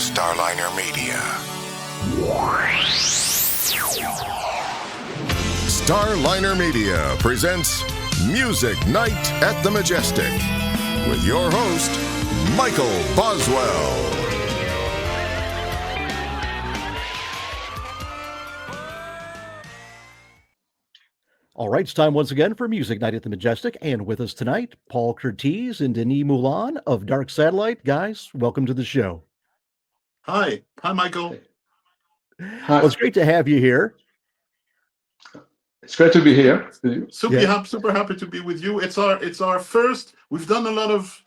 Starliner Media. Starliner Media presents Music Night at the Majestic with your host, Michael Boswell. All right, it's time once again for Music Night at the Majestic, and with us tonight, Paul Curtiz and Denis Moulin of Dark Satellite. Guys, welcome to the show. Hi, Michael. Hi. Well, it's great to have you here. It's great to be here. Super happy to be with you. It's our first. We've done a lot of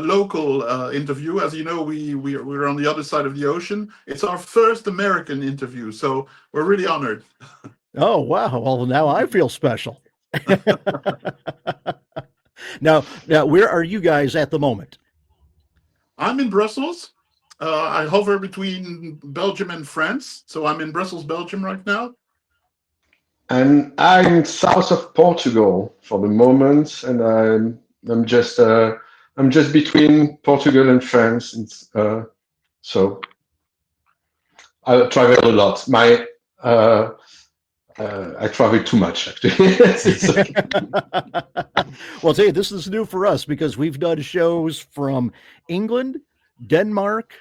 local interview. As you know, we're on the other side of the ocean. It's our first American interview, so we're really honored. Oh, wow. Well, now I feel special. Now, where are you guys at the moment? I'm in Brussels. I hover between Belgium and France. So I'm in Brussels, Belgium right now. And I'm south of Portugal for the moment, and I'm just between Portugal and France. And, so I travel a lot. I travel too much, actually. Well, I'll tell you, this is new for us because we've done shows from England, Denmark,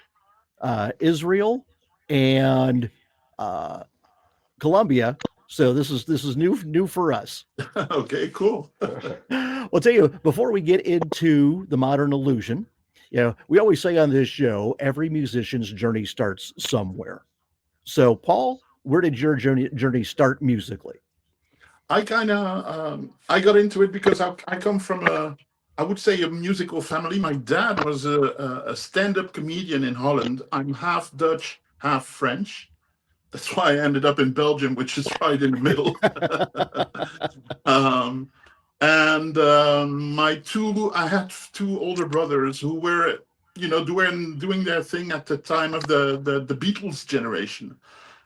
Israel, and Colombia. So this is new for us. Okay, cool. Well, I'll tell you, before we get into the modern illusion, we always say on this show, every musician's journey starts somewhere. So, Paul, where did your journey start musically? I got into it because I come from I would say a musical family. My dad was a stand-up comedian in Holland. I'm half Dutch, half French. That's why I ended up in Belgium, which is right in the middle. I had two older brothers who were, doing their thing at the time of the Beatles generation.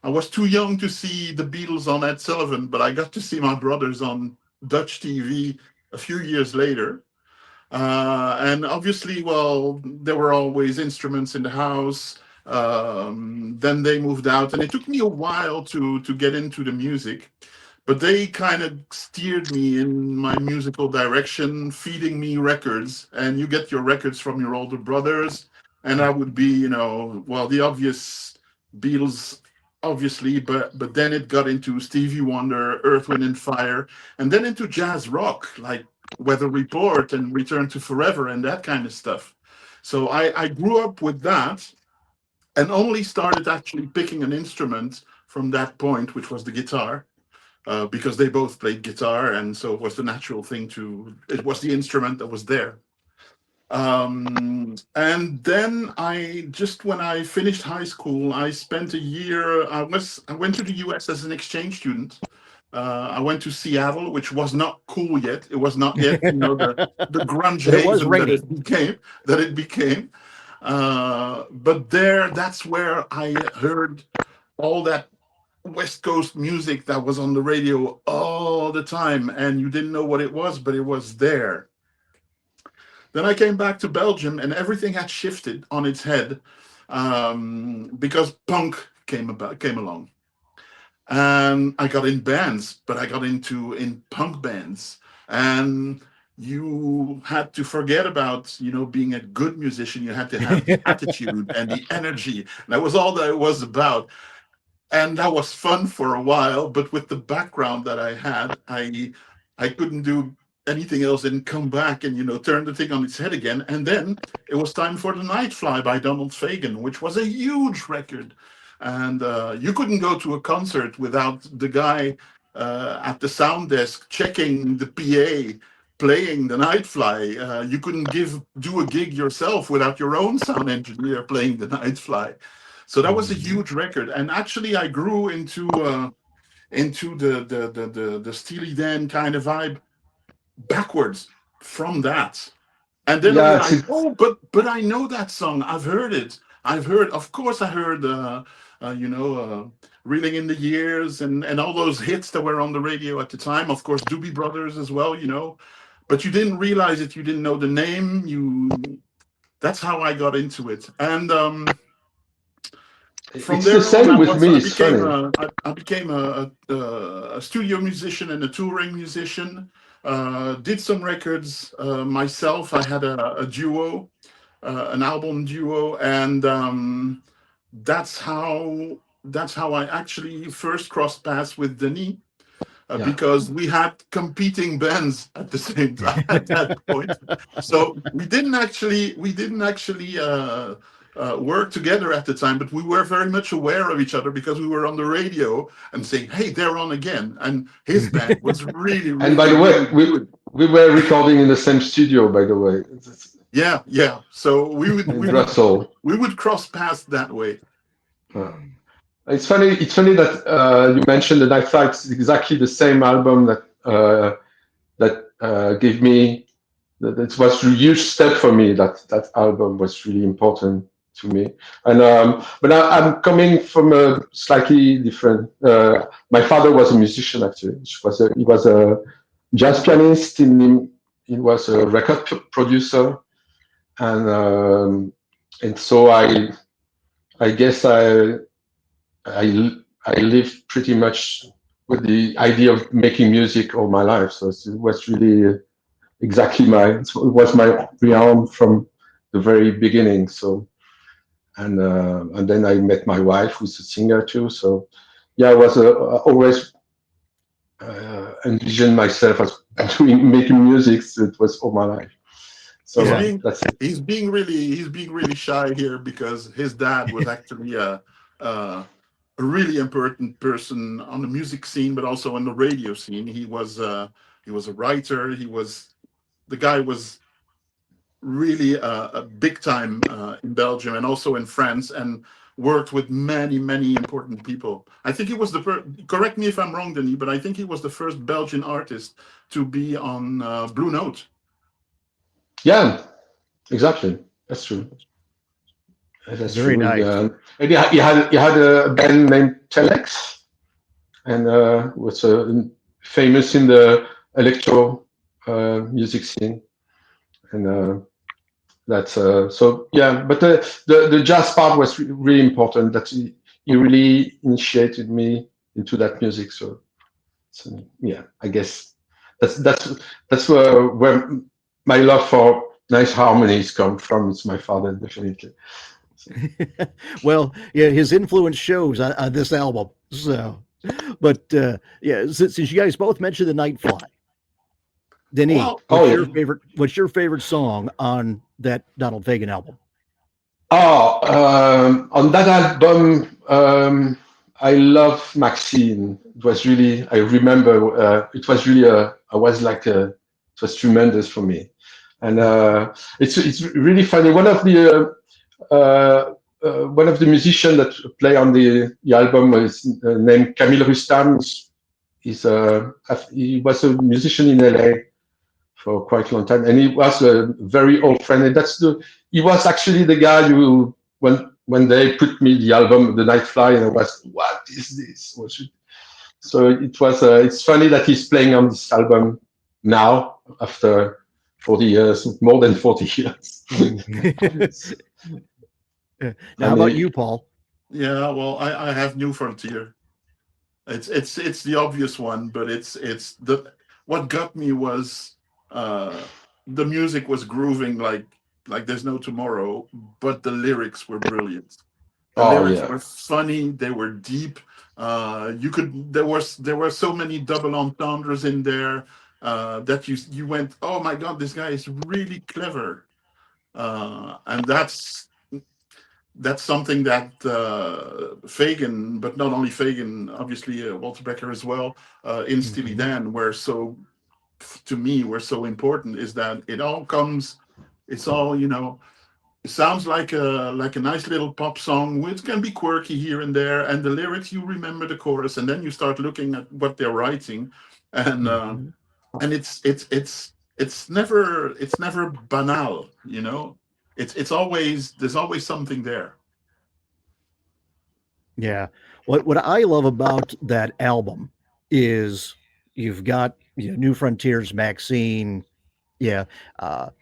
I was too young to see the Beatles on Ed Sullivan, but I got to see my brothers on Dutch TV a few years later. And obviously, well, there were always instruments in the house. Then they moved out, and it took me a while to get into the music. But they kind of steered me in my musical direction, feeding me records. And you get your records from your older brothers. And I would be, the obvious Beatles, obviously, but then it got into Stevie Wonder, Earth, Wind and Fire, and then into jazz rock, like Weather Report and Return to Forever and that kind of stuff. So I grew up with that and only started actually picking an instrument from that point, which was the guitar, because they both played guitar, and so it was the natural thing it was the instrument that was there. And then when I finished high school, I spent a year, I went to the US as an exchange student. I went to Seattle, which was not cool yet. It was not yet, the grunge haven that it became. But that's where I heard all that West Coast music that was on the radio all the time, and you didn't know what it was, but it was there. Then I came back to Belgium, and everything had shifted on its head because punk came along. And I got in bands, but I got in punk bands. And you had to forget about, being a good musician. You had to have the attitude and the energy. That was all that it was about. And that was fun for a while. But with the background that I had, I couldn't do anything else and come back and turn the thing on its head again. And then it was time for The Night Fly by Donald Fagen, which was a huge record. And you couldn't go to a concert without the guy at the sound desk checking the PA playing The Night Fly. You couldn't do a gig yourself without your own sound engineer playing The Night Fly. So that was a huge record. And actually I grew into the Steely Dan kind of vibe backwards from that. And then I realized, but I know that song. I've heard it. Of course I heard Reeling in the Years and all those hits that were on the radio at the time. Of course, Doobie Brothers as well, but you didn't realize it. You didn't know the name. That's how I got into it. And From It's the there on, same with me. It's funny. I became a studio musician and a touring musician. Did some records myself. I had a duo, an album duo, and that's how I actually first crossed paths with Denis. Yeah. Because we had competing bands at the same time at that point, so we didn't actually work together at the time, but we were very much aware of each other because we were on the radio and saying, "Hey, they're on again," and his band was really, And by really, the way, really good. we were recording in the same studio. By the way, Yeah. So in Brussels. we would cross paths that way. Uh, It's funny. It's funny that you mentioned the Night Flight. It's exactly the same album that gave me. That was a huge step for me. That album was really important to me. And but I'm coming from a slightly different. My father was a musician actually. He was a jazz pianist. He was a record producer, and so I guess I lived pretty much with the idea of making music all my life. So it was really exactly it was my realm from the very beginning. So and then I met my wife, who's a singer too. So yeah, I was always envisioned myself as making music. So it was all my life. So that's it. He's being really shy here because his dad was actually a really important person on the music scene, but also on the radio scene. He was a writer. The guy was really a big time in Belgium and also in France, and worked with many important people. I think he was correct me if I'm wrong, Denis, but I think he was the first Belgian artist to be on Blue Note. Yeah, exactly. That's true. That's very true. nice. And he had a band named Telex, and was famous in the electro music scene, and that's so yeah. But the jazz part was really important. That he really initiated me into that music. So yeah, I guess that's where my love for nice harmonies come from. It's my father, definitely. Well, yeah, his influence shows on this album. So, but yeah, since you guys both mentioned the Night Fly, Denis, Well, what's your favorite song on that Donald Fagen album? Oh, on that album, I love Maxine. It was really, I remember, it was really, it was tremendous for me. And it's really funny. One of the musicians that play on the album is named Camille Rustam. He was a musician in LA for quite a long time, and he was a very old friend. And he was actually the guy who, when they put me the album, The Night Fly, and I was, what is this? So it was. It's funny that he's playing on this album now after 40 years, more than 40 years. Now, how about you, Paul? Yeah, well, I have New Frontier. It's the obvious one, but what got me was the music was grooving like there's no tomorrow, but the lyrics were brilliant. The lyrics were funny, they were deep. There were so many double entendres in there that you went, oh my god, this guy is really clever, and that's something that Fagen, but not only Fagen, obviously Walter Becker as well, in Steely Dan, to me, were so important, is that it's all, it sounds like a nice little pop song, which can be quirky here and there, and the lyrics, you remember the chorus, and then you start looking at what they're writing, and it's never banal, There's always something there. Yeah. What I love about that album is you've got New Frontiers, Maxine, yeah, but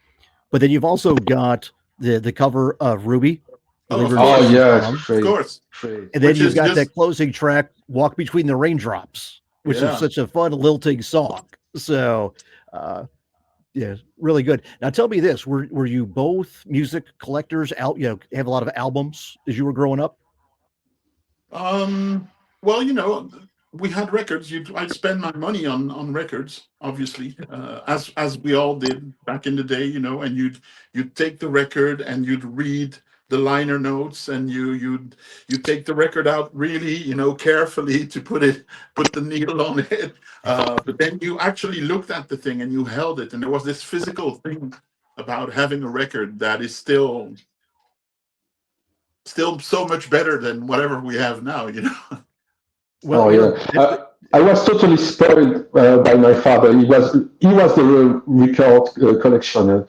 then you've also got the cover of Ruby Oh, of River course. Oh yeah, Song. it's Of great, course. great. And then Which you've is got just that closing track, Walk Between the Raindrops, which is yeah. such a fun, lilting song. So, yeah, really good. Now, tell me this: were you both music collectors? Out, have a lot of albums as you were growing up. Well, we had records. I'd spend my money on records, obviously, as we all did back in the day, and you'd take the record and you'd read the liner notes, and you'd take the record out really, carefully to put the needle on it. But then you actually looked at the thing and you held it, and there was this physical thing about having a record that is still so much better than whatever we have now. Well, Oh yeah, I was totally spoiled by my father. He was the record collectioner.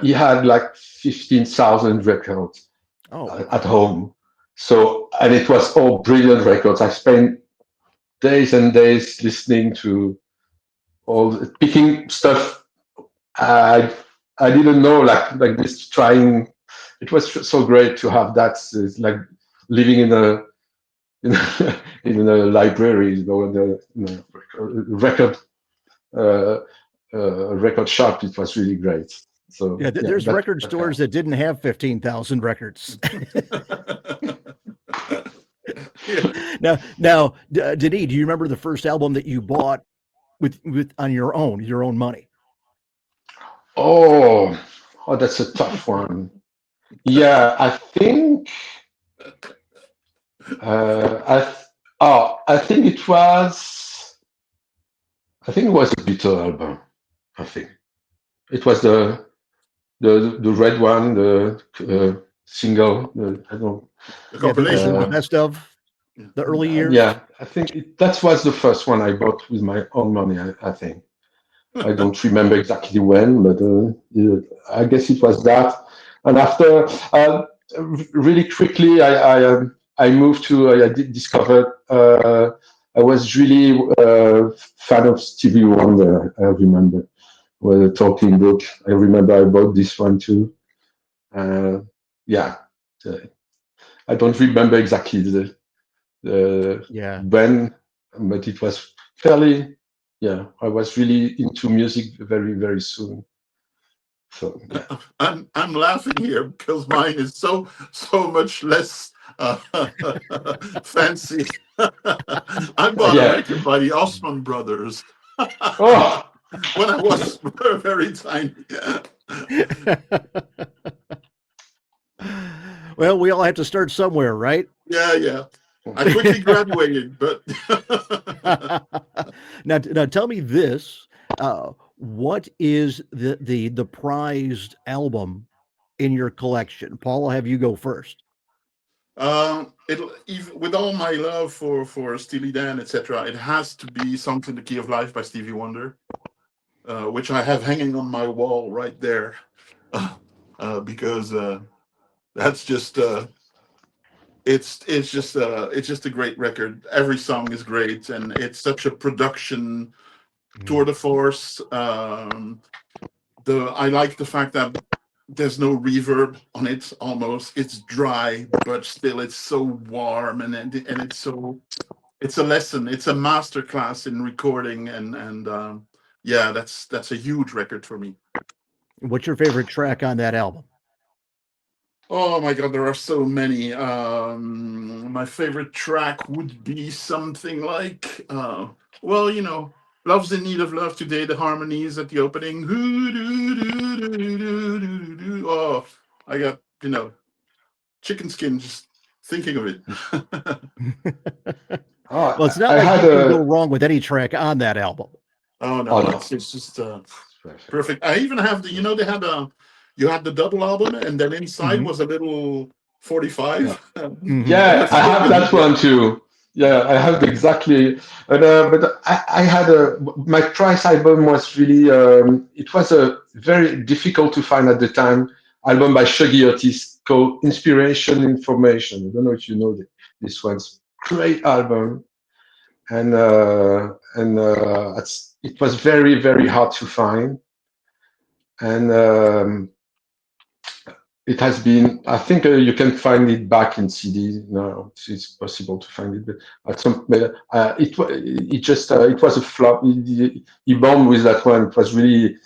He had like 15,000 records oh, at home. So, and it was all brilliant records. I spent days and days listening to picking stuff I I didn't know like this. Trying, it was so great to have that. It's like living in a, in a library, record uh, record shop. It was really great. So yeah. yeah, There's record that stores helped. that didn't have 15,000 records. Now, Denis, do you remember the first album that you bought with on your own money? Oh, oh, that's a tough one. Yeah, I think I I think it was the Beatles album. I think it was the red one, the single. I don't. The Yeah, the Uh, compilation. best of Yeah. the early years. yeah, I think that was the first one I bought with my own money. I think I don't remember exactly when, but yeah, I guess it was that. And after, really quickly, I moved to. I did discover. I was really fan of Stevie Wonder. I remember with a talking book. I remember I bought this one too. Uh, yeah, uh, I don't remember exactly the Yeah. when, but it was fairly. Yeah, I was really into music very very soon. So yeah. I'm laughing here because mine is so much less fancy. I bought a Yeah. record by the Osman Brothers Oh, when I was very tiny. Well, we all have to start somewhere, right? Yeah. I quickly graduated, but Now tell me this: what is the prized album in your collection? Paul, I'll have you go first. it'll even with all my love for Steely Dan, etc. It has to be "Songs in the Key of Life" by Stevie Wonder, which I have hanging on my wall right there, because that's just it's just a great record. Every song is great, and it's such a production tour de force. I like the fact that there's no reverb on it. Almost, it's dry, but still it's so warm, and it's a lesson. It's a master class in recording, and yeah, that's a huge record for me. What's your favorite track on that album? Oh my God, there are so many. My favorite track would be something like, well, "Love's in Need of Love Today," the harmonies at the opening. Oh, I got, chicken skin just thinking of it. Well, it's oh, not I like had you can go a. wrong with any track on that album. Oh Oh no, no, it's just it's perfect. perfect. I even have they had you had the double album, and then inside Mhm. was a little Yeah. 45. Mhm. And Yeah, that's I still have good. that one too. Yeah, I have exactly. But I had my price album was really. It was a very difficult to find at the time album by Shuggy Otis called Inspiration Information. I don't know if you know this one's great album, it was very very hard to find, and it has been. I think you can find it back in CD now. It's possible to find it, but at some it was a flop. He bombed with that one. It was really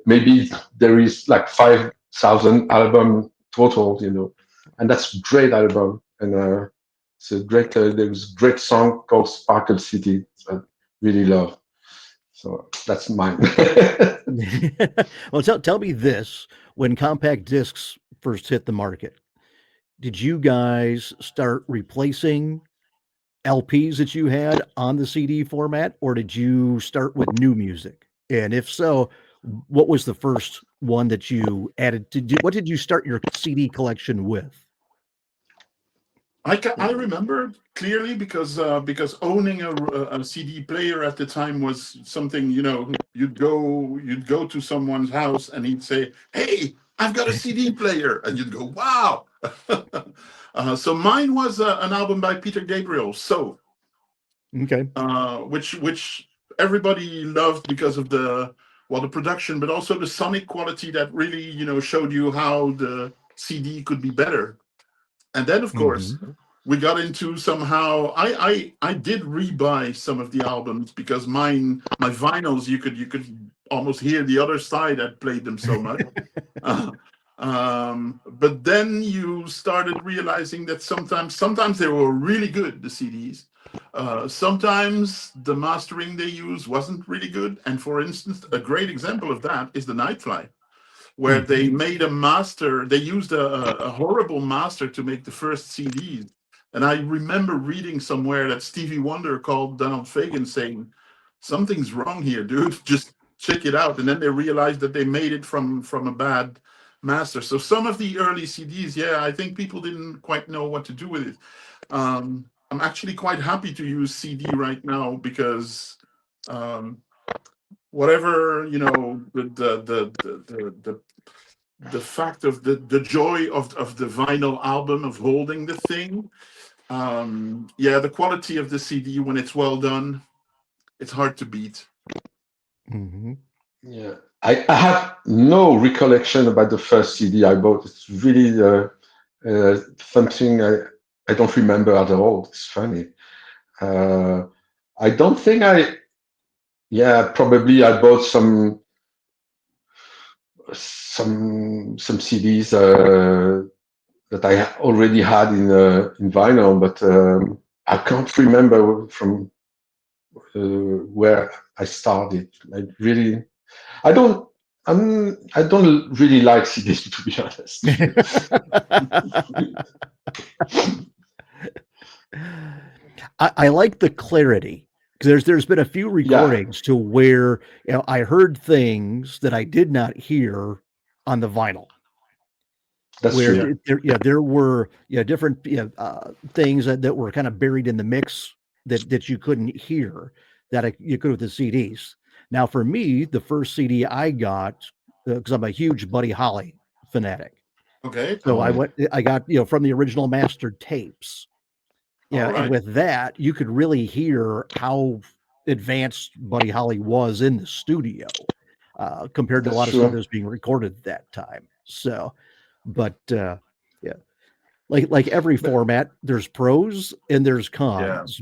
maybe there is like 5,000 album total, and that's a great album. And it's a great. There's a great song called Sparkle City. I really love. So that's mine. Well, tell me this: when compact discs first hit the market, did you guys start replacing LPs that you had on the CD format, or did you start with new music? And if so, what was the first one that you added to do? What did you start your CD collection with? I remember clearly because owning a CD player at the time was something, you'd go to someone's house and he'd say, "Hey, I've got a CD player," and you'd go, "Wow." So mine was an album by Peter Gabriel, So, Okay. which everybody loved because of the production, but also the sonic quality that really showed you how the CD could be better. And then, of course, we got into somehow. I did rebuy some of the albums because my vinyls, you could almost hear the other side. I played them so much. But then you started realizing that sometimes they were really good, the CDs. Sometimes the mastering they used wasn't really good. And for instance, a great example of that is the Nightfly, where they made a master. They used a horrible master to make the first CDs. And I remember reading somewhere that Stevie Wonder called Donald Fagen saying, "Something's wrong here, dude. Just check it out." And then they realized that they made it from a bad master. So some of the early CDs, I think people didn't quite know what to do with it. I'm actually quite happy to use CD right now because whatever the fact of the joy of the vinyl album, of holding the thing, the quality of the CD when it's well done, it's hard to beat. Yeah, I have no recollection about the first CD I bought. It's really something I don't remember at all. It's funny. I don't think probably I bought some CDs that I already had in vinyl, but I can't remember from where I started. I don't really like CDs, to be honest. I like the clarity, because there's been a few recordings to where I heard things that I did not hear on the vinyl. That's where true. there were different things that were kind of buried in the mix that you couldn't hear that you could with the CDs. Now, for me, the first CD I got, because I'm a huge Buddy Holly fanatic. Okay. So I got from the original mastered tapes. Yeah, and with that, you could really hear how advanced Buddy Holly was in the studio compared to a lot of stuff that was being recorded at that time. So, but like every format, there's pros and there's cons.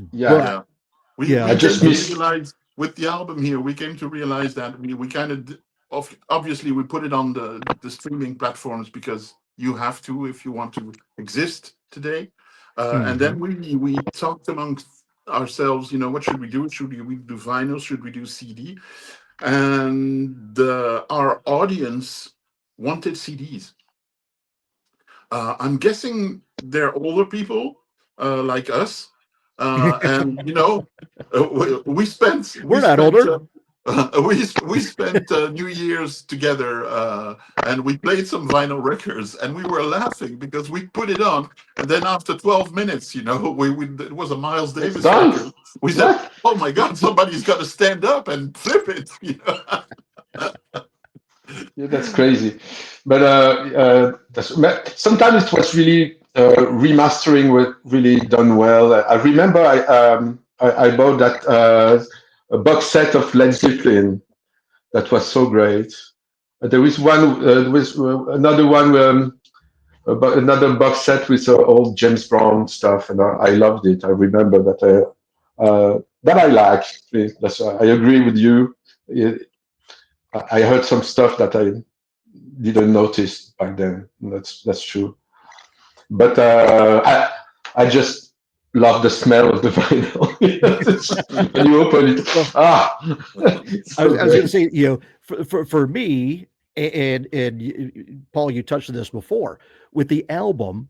We came to realize with the album here, we came to realize that we kind of obviously we put it on the streaming platforms because you have to if you want to exist today. And then we talked amongst ourselves, what should we do? Should we do vinyl? Should we do CD? And our audience wanted CDs. I'm guessing they're older people like us. And we spent New Year's together, and we played some vinyl records, and we were laughing because we put it on, and then after 12 minutes, it was a Miles Davis record. We said, "Oh my God, somebody's got to stand up and flip it." Yeah, that's crazy. But sometimes it was really remastering was really done well. I remember I bought that a box set of Led Zeppelin that was so great. There was another one but another box set with old James Brown stuff, and I loved it. I remember that I liked. That's I agree with you. I heard some stuff that I didn't notice back then. That's true. But I just love the smell of the vinyl. When you open it, it's I so was going to great. say, for me, and Paul, you touched on this before with the album.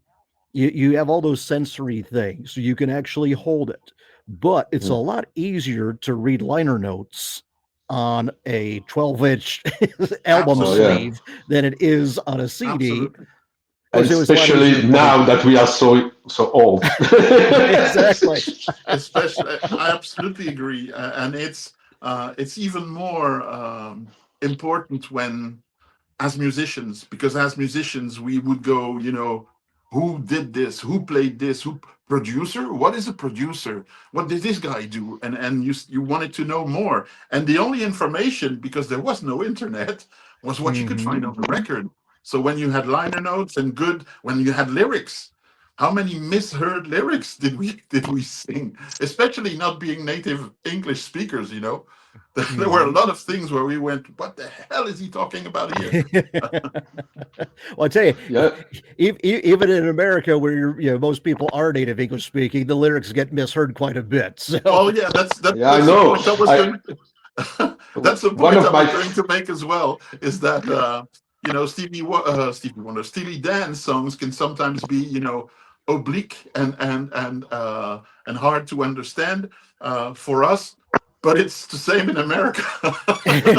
You have all those sensory things, so you can actually hold it, but it's a lot easier to read liner notes on a 12-inch album Absolutely. Oh yeah, sleeve than it is on a CD. Absolutely. Of course, it was a lot easier especially to put in. now that we are so old. Exactly. Especially, I absolutely agree, and it's even more important when, as musicians, because as musicians we would go, who did this, who played this, who producer, what is a producer, what did this guy do, and you wanted to know more, and the only information, because there was no internet, was what you could find on the record. So when you had liner notes and when you had lyrics, how many misheard lyrics did we sing, especially not being native English speakers, there were a lot of things where we went, what the hell is he talking about here? Well, I tell you, Yeah, even in America, where most people are native English speaking, the lyrics get misheard quite a bit. So, Well, yeah, that's yeah, I that's the know. point I was going. That's the One point of I was my going to make as well. Is that Stevie Wonder, Steely Dan songs can sometimes be oblique and hard to understand for us, but it's the same in America.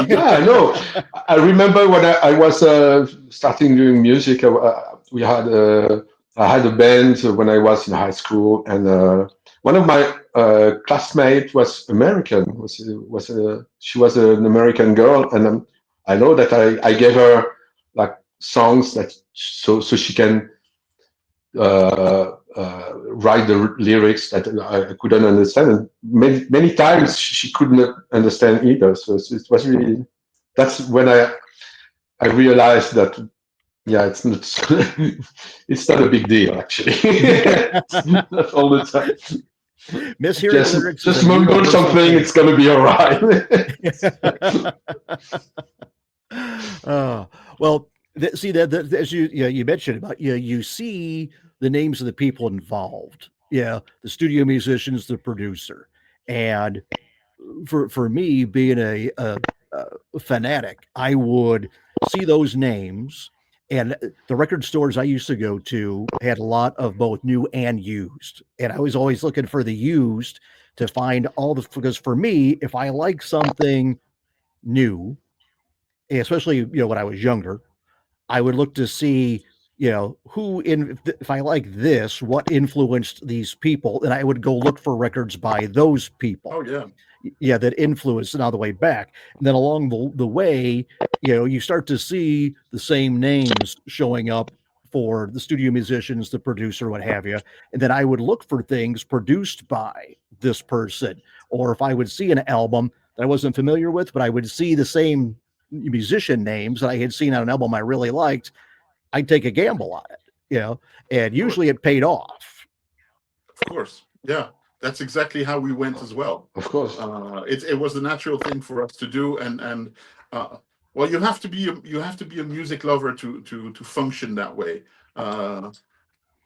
yeah, I know. I remember when I was starting doing music. I had a band when I was in high school, and one of my classmates was American. She was an American girl, and I know that I gave her like songs that so she can write the lyrics that I couldn't understand. And many times she couldn't understand either. So it was really, that's when I realized that, yeah, it's not it's not a big deal actually. Not all the time. mishearing lyrics is Just a mumble universal something, thing. it's gonna be all right. Well, see that as you mentioned about you see the names of the people involved. Yeah, the studio musicians, the producer, and for me being a fanatic, I would see those names. And the record stores I used to go to had a lot of both new and used. And I was always looking for the used to find because for me, if I like something new, especially when I was younger, I would look to see if I like this, what influenced these people, and I would go look for records by those people. Oh yeah. Yeah, that influenced and all the way back. And then along the way, you start to see the same names showing up for the studio musicians, the producer, what have you. And then I would look for things produced by this person, or if I would see an album that I wasn't familiar with, but I would see the same musician names that I had seen on an album I really liked, I'd take a gamble on it, and Of course. usually it paid off. Of course. Yeah. That's exactly how we went as well. Of course. It was a natural thing for us to do, and well, you have to be a music lover to function that way.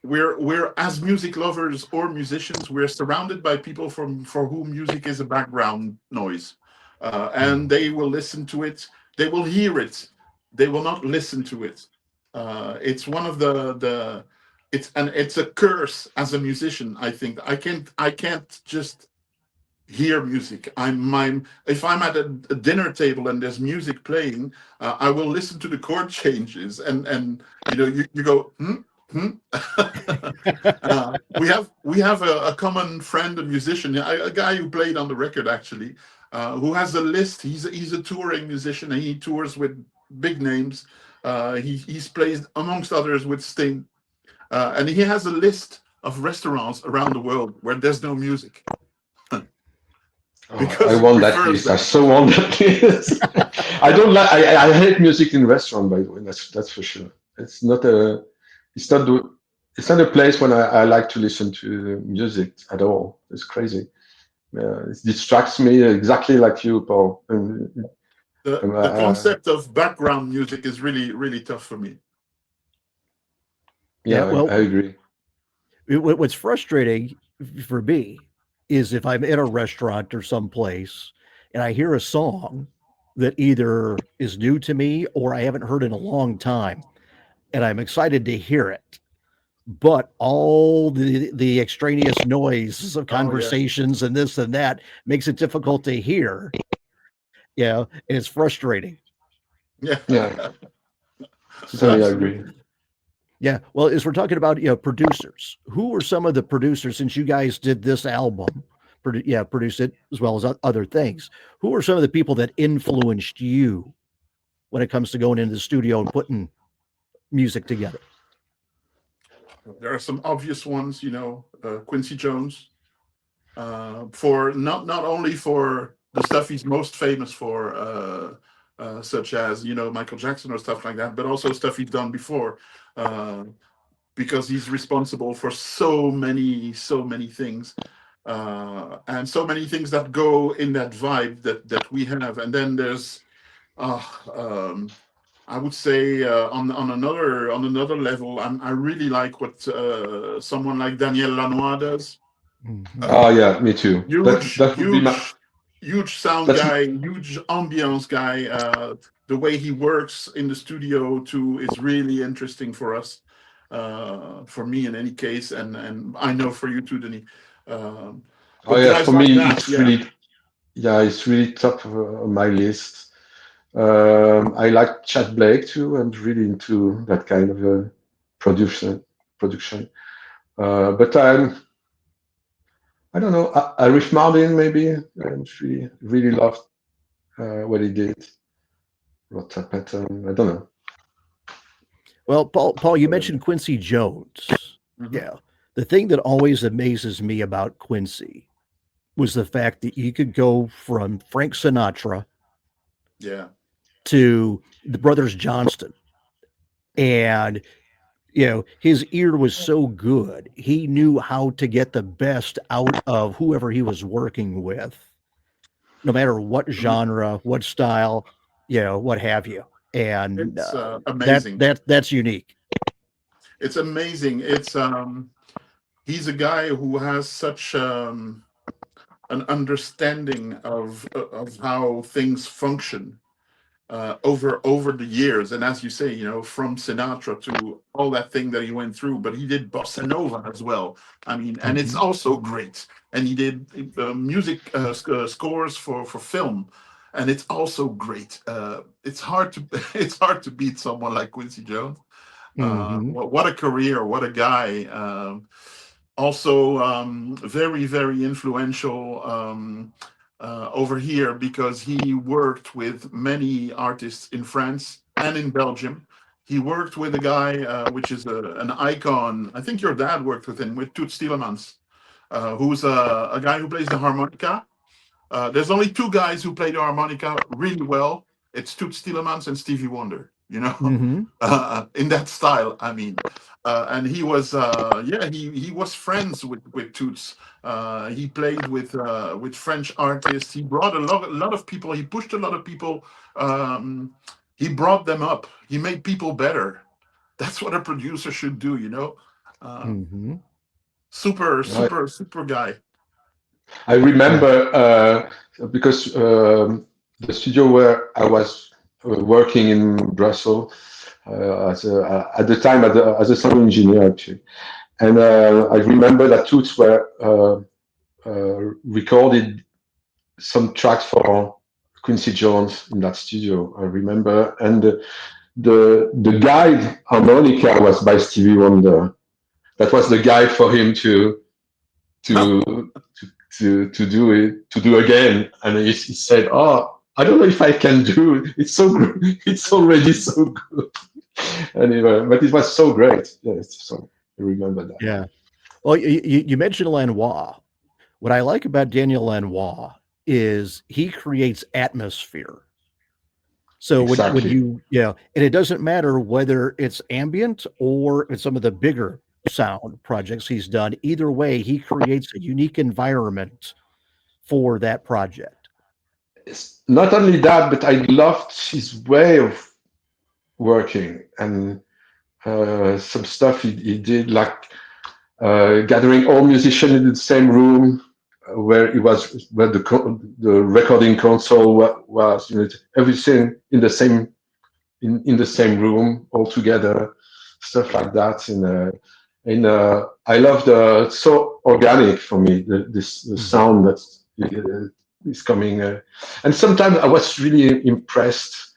We're as music lovers or musicians, we're surrounded by people for whom music is a background noise, and they will listen to it, they will hear it, they will not listen to it. It's one of the it's a curse as a musician. I think I can't just hear music. If I'm at a dinner table and there's music playing, I will listen to the chord changes, and you go we have a common friend, a musician, a guy who played on the record actually, who has a list. He's a touring musician, and he tours with big names. He's played amongst others with Sting, and he has a list of restaurants around the world where there's no music. I want that list. I so want that list. I don't like. I hate music in restaurant. By the way, that's for sure. It's not a. it's not the it's not a place when I like to listen to music at all. It's crazy. It distracts me exactly like you, Paul. The concept of background music is really really tough for me. Yeah, yeah, well, I agree. what's frustrating for me is if I'm in a restaurant or someplace and I hear a song that either is new to me or I haven't heard in a long time, and I'm excited to hear it, but all the extraneous noises of Oh yeah, conversations and this and that makes it difficult to hear. Yeah, and it's frustrating. yeah, Yeah, totally agree. absolutely. Yeah, well, as we're talking about, producers, who are some of the producers since you guys did this album, produce it as well as other things? Who are some of the people that influenced you when it comes to going into the studio and putting music together? There are some obvious ones, Quincy Jones, for not only for the stuff he's most famous for, such as Michael Jackson or stuff like that, but also stuff he's done before, uh, because he's responsible for so many things, and so many things that go in that vibe that we have. And then there's, uh, um, I would say, on another level, I really like what someone like Daniel Lanois does. Mhm. Oh Uh, yeah, me too. That would be my huge sound that's guy, huge ambiance guy. The way he works in the studio too is really interesting for us, for me in any case, and I know for you too, Denis. Um, oh but yeah, guys for like me that, it's yeah, really yeah, it's really top of my list. I like Chad Blake too. I'm really into that kind of production. Production. But I don't know. Arif Mardin maybe. I really loved what he did. What's a pattern? I don't know. Well, Paul, you mentioned Quincy Jones. hmm Yeah, the thing that always amazes me about Quincy was the fact that you could go from Frank Sinatra yeah, to the Brothers Johnston, and his ear was so good. He knew how to get the best out of whoever he was working with, no matter what Mhm. genre, what style, what have you. And It's that amazing. that's unique. It's amazing. It's he's a guy who has such an understanding of how things function, over the years. And as you say, from Sinatra to all that thing that he went through, but he did bossa nova as well. I mean, and it's Mhm. also great. And he did music scores for film, and it's also great. It's hard to it's hard to beat someone like Quincy Jones. Mhm. What a career! What a guy! Also, very very influential. Over here because he worked with many artists in France and in Belgium. He worked with a guy, which is an icon. I think your dad worked with him, with Toet Stielemans, who's a guy who plays the harmonica. There's only two guys who play the harmonica really well. It's Toet Stielemans and Stevie Wonder. Mhm. In that style. I mean, and he was, yeah, he was friends with Toots. He played with French artists. He brought a lot of people. He pushed a lot of people. Um, he brought them up. He made people better. That's what a producer should do. Uh, Mhm. super, I, super, super guy. I remember because the studio where I was working in Brussels at the time as a sound engineer actually, and I remember that Toots were recorded some tracks for Quincy Jones in that studio. I remember, and the guide harmonica was by Stevie Wonder. That was the guide for him to to do again. And he said, "Oh, I don't know if I can do it. It's so good. It's already so good." Anyway, but it was so great. Yes, so I remember that. Yeah. Well, you mentioned Lanois. What I like about Daniel Lanois is he creates atmosphere. So when Exactly. you, yeah, and it doesn't matter whether it's ambient or it's some of the bigger sound projects he's done. Either way, he creates a unique environment for that project. It's not only that, but I loved his way of working and some stuff he did, like gathering all musicians in the same room where the recording console was, everything in the same room all together, stuff like that. And I love the so organic for me the Mhm. sound that is coming. And sometimes I was really impressed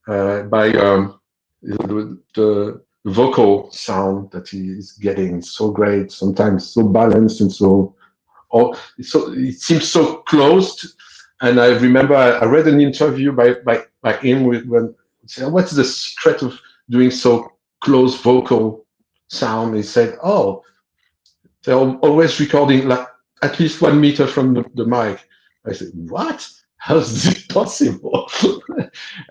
by the vocal sound that he is getting. So great, sometimes so balanced and so it seems so closed. And I remember I read an interview by him when said, "What's the secret of doing so close vocal sound?" He said, "Oh, they're always recording like at least 1 meter from the mic." I said, "What? How is this possible?"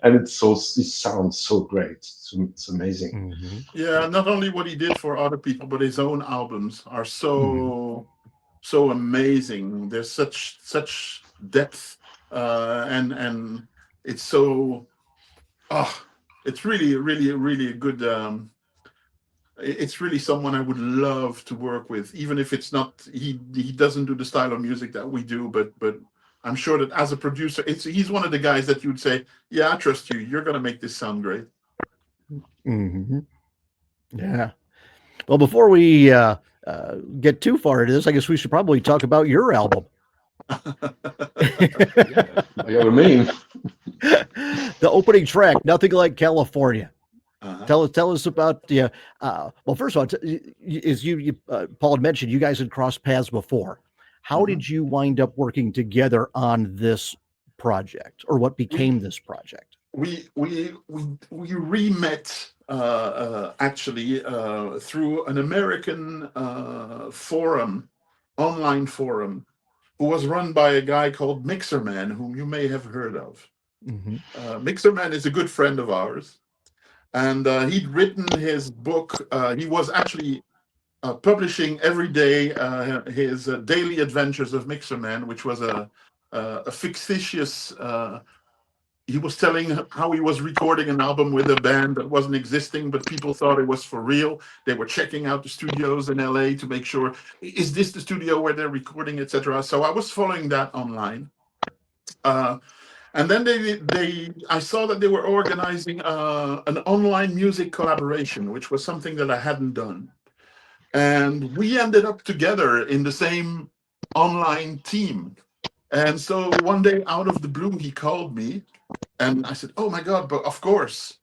And it sounds so great. It's amazing. Mhm. Yeah, not only what he did for other people, but his own albums are Mhm. so amazing. There's such depth, and it's so oh, it's really a good. It's really someone I would love to work with, even if it's not he doesn't do the style of music that we do, but I'm sure that as a producer, he's one of the guys that you'd say, yeah, I trust you. You're gonna make this sound great. Mhm. Yeah. Well, before we get too far into this, I guess we should probably talk about your album. Yeah, by all means. The opening track, "Nothing Like California." Uh-huh. Tell us about the. Well, first of all, as Paul had mentioned, you guys had crossed paths before. How Mhm. did you wind up working together on this project, or what We became this project? we re-met actually through an American online forum, who was run by a guy called Mixerman, whom you may have heard of. Mm-hmm. Mixerman is a good friend of ours, and he'd written his book. He was actually publishing every day his daily adventures of Mixerman, which was a fictitious. He was telling how he was recording an album with a band that wasn't existing, but people thought it was for real. They were checking out the studios in LA to make sure, is this the studio where they're recording, etc. So I was following that online. And then I saw that they were organizing an online music collaboration, which was something that I hadn't done. And we ended up together in the same online team. And so one day, out of the blue, he called me, and I said, "Oh my God, but of course,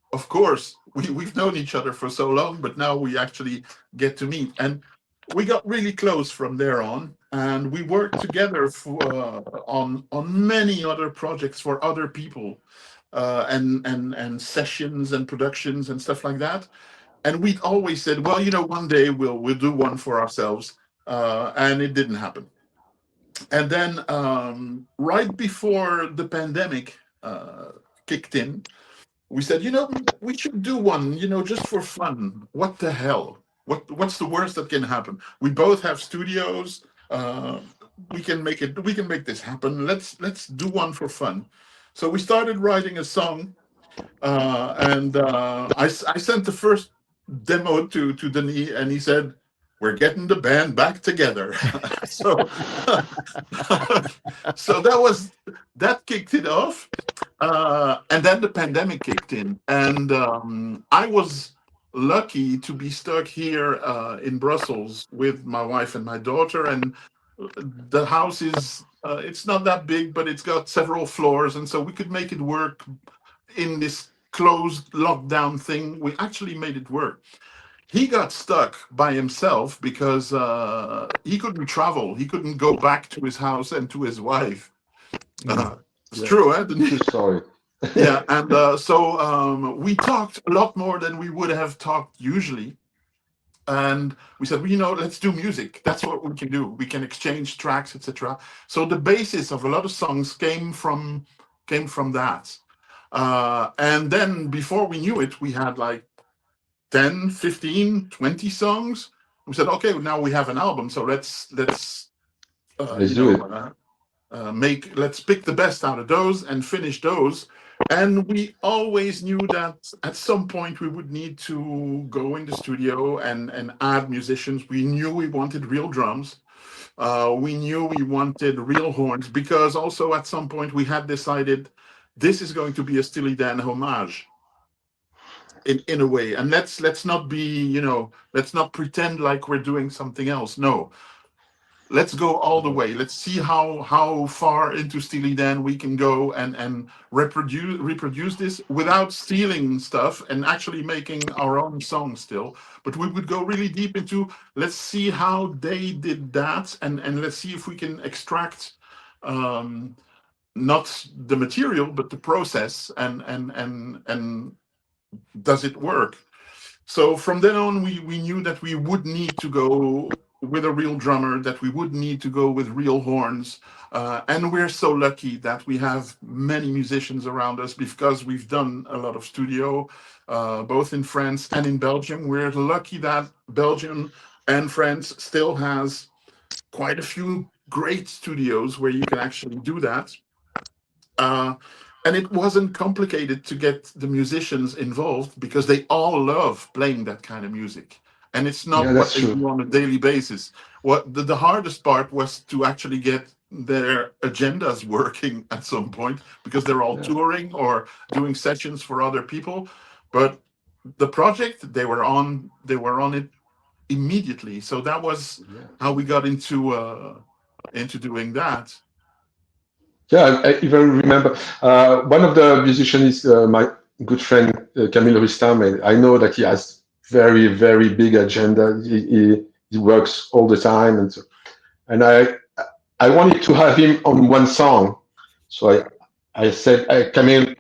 we've known each other for so long, but now we actually get to meet." And we got really close from there on, and we worked together on many other projects for other people, and sessions and productions and stuff like that. And we'd always said, "Well, one day we'll do one for ourselves," and it didn't happen. And then right before the pandemic kicked in, we said, we should do one, just for fun. What the hell? What's the worst that can happen? We both have studios. We can make it. We can make this happen. Let's do one for fun. So we started writing a song, and I sent the first demo to Denis, and he said, "We're getting the band back together." So so that kicked it off, and then the pandemic kicked in, and I was lucky to be stuck here in Brussels with my wife and my daughter, and the house is it's not that big, but it's got several floors, and so we could make it work in this closed lockdown thing. We actually made it work. He got stuck by himself because he couldn't travel. He couldn't go back to his house and to his wife. Mm. It's Yeah, true, eh? true story. Yeah, and so we talked a lot more than we would have talked usually. And we said, well, let's do music. That's what we can do. We can exchange tracks, etc. So the basis of a lot of songs came from that. And then before we knew it, we had like 10, 15, 20 songs. We said, okay, now we have an album, so let's Let's do it. let's pick the best out of those and finish those. And we always knew that at some point we would need to go in the studio and add musicians. We knew we wanted real drums. We knew we wanted real horns, because also at some point we had decided this is going to be a Steely Dan homage in a way. And let's not be, let's not pretend like we're doing something else. No, let's go all the way. Let's see how far into Steely Dan we can go and reproduce this without stealing stuff and actually making our own song still. But we would go really deep into, let's see how they did that, and let's see if we can extract not the material but the process, and does it work. So from then on, we knew that we would need to go with a real drummer, that we would need to go with real horns. And we're so lucky that we have many musicians around us, because we've done a lot of studio, both in France and in Belgium. We're lucky that Belgium and France still has quite a few great studios where you can actually do that. And it wasn't complicated to get the musicians involved, because they all love playing that kind of music. And it's not what they do on a daily basis. What the hardest part was to actually get their agendas working at some point, because they're all touring or doing sessions for other people. But the project, they were on it immediately. So that was how we got into doing that. Yeah, I even remember one of the musicians is my good friend Camille Rustam. I know that he has very, very big agenda. He works all the time, and I wanted to have him on one song. So I said, Camille,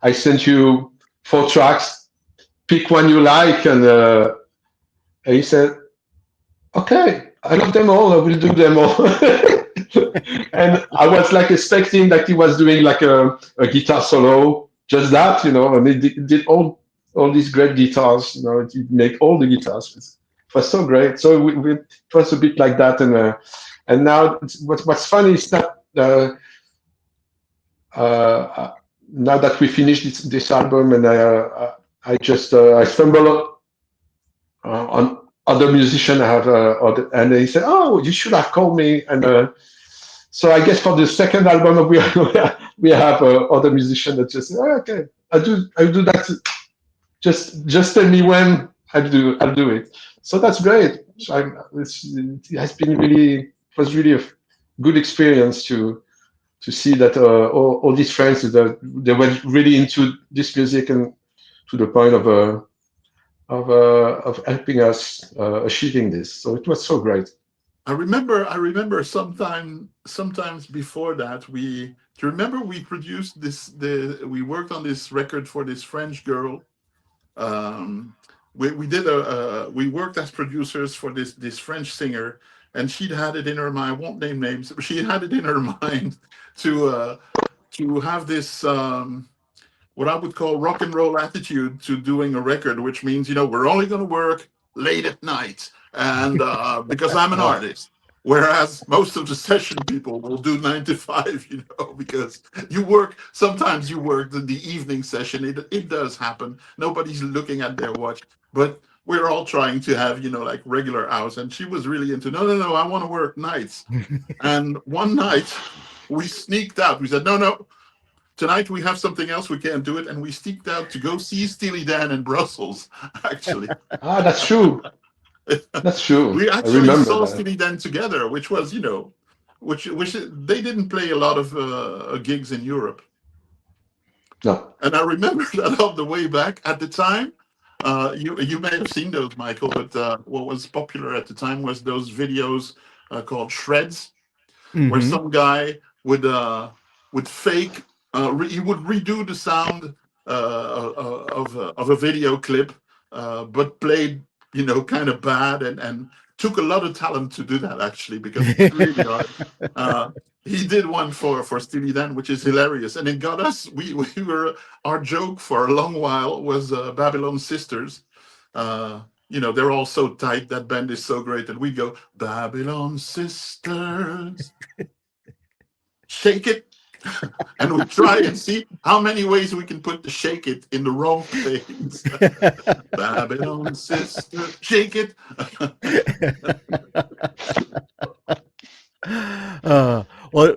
I sent you 4 tracks. Pick one you like, and he said, okay, I love them all. I will do them all. And I was like expecting that he was doing like a guitar solo, just that, and he did all these great guitars, he make all the guitars. It was so great. So it was a bit like that, and now what's funny is that now that we finished this album, and I just I stumbled on other musician I have, and they said, "Oh, you should have called me." And so I guess for the second album, we have other musicians that just say, oh, "Okay, I'll do that. Just tell me when I'll do it." So that's great. So it has been it was really a good experience to see that all these friends that they were really into this music, and to the point of helping us achieving this. So it was so great. I remember sometimes before that do you remember we produced we worked on this record for this French girl. We worked as producers for this French singer, and she'd had it in her mind, I won't name names, but she had it in her mind to have this what I would call rock and roll attitude to doing a record, which means, we're only going to work late at night, and because I'm an artist, whereas most of the session people will do 9 to 5, because sometimes you work the evening session. It does happen. Nobody's looking at their watch, but we're all trying to have, like regular hours. And she was really into, no, I want to work nights. And one night we sneaked out. We said, no, tonight we have something else, we can't do it. And we sneaked out to go see Steely Dan in Brussels, actually. That's true. That's true. We actually saw Steely Dan together, which was, which they didn't play a lot of gigs in Europe. No. And I remember that on the way back at the time, you may have seen those, Michael, but what was popular at the time was those videos called shreds, where some guy would fake, he would redo the sound of a video clip, but played, kind of bad, and took a lot of talent to do that, actually, because it's really hard. he did one for Steely Dan, which is hilarious, and it got us. We were our joke for a long while was Babylon Sisters. They're all so tight. That band is so great, and we go Babylon Sisters, shake it, and we try and see how many ways we can put the shake it in the wrong place. Babylon Sisters, shake it. Well,